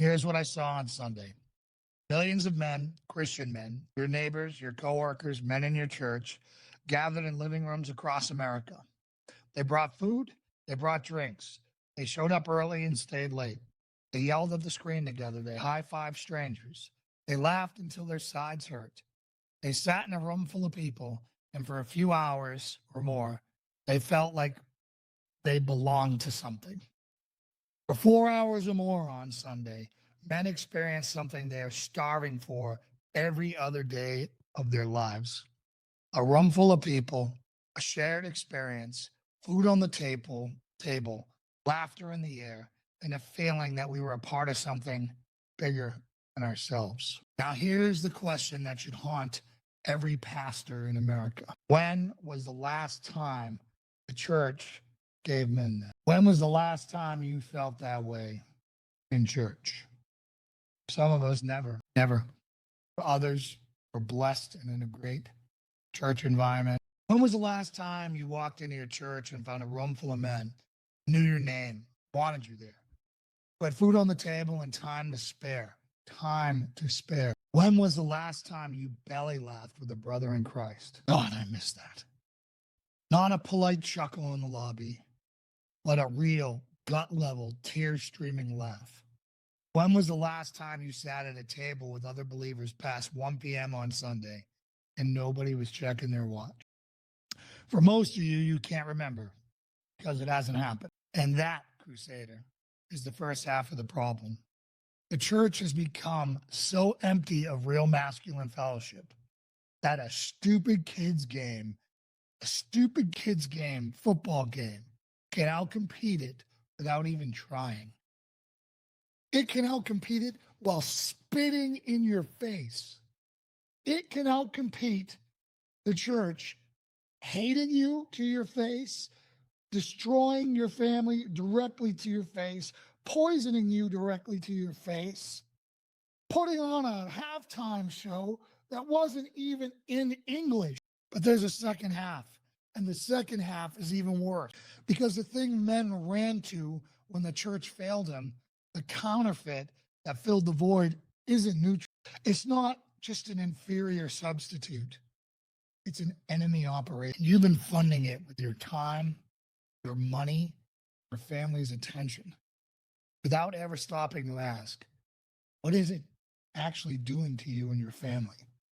Here's what I saw on Sunday. Millions of men, Christian men, your neighbors, your coworkers, men in your church, gathered in living rooms across America. They brought food, they brought drinks. They showed up early and stayed late. They yelled at the screen together. They high fived strangers. They laughed until their sides hurt. They sat in a room full of people, and for a few hours or more, they felt like they belonged to something. For 4 hours or more on Sunday, men experienced something they are starving for every other day of their lives. A room full of people, a shared experience, food on the table, laughter in the air, and a feeling that we were a part of something bigger than ourselves. Now, here's the question that should haunt every pastor in America. When was the last time the church gave men that? When was the last time you felt that way in church? Some of us never. Others were blessed and in a great church environment. When was the last time you walked into your church and found a room full of men, knew your name, wanted you there, who had food on the table and time to spare? Time to spare. When was the last time you belly laughed with a brother in Christ? God, I miss that. Not a polite chuckle in the lobby, but a real, gut level, tear streaming laugh. When was the last time you sat at a table with other believers past 1 p.m. on Sunday and nobody was checking their watch? For most of you, you can't remember because it hasn't happened. And that, Crusader, is the first half of the problem. The church has become so empty of real masculine fellowship that a stupid kids game, football game, can outcompete it without even trying. It can outcompete it while spitting in your face. It can outcompete the church hating you to your face, destroying your family directly to your face, poisoning you directly to your face, putting on a halftime show that wasn't even in English. But there's a second half, and the second half is even worse because the thing men ran to when the church failed them, the counterfeit that filled the void, isn't neutral. It's not just an inferior substitute. It's an enemy operation. You've been funding it with your time, your money, your family's attention, without ever stopping to ask, what is it actually doing to you and your family?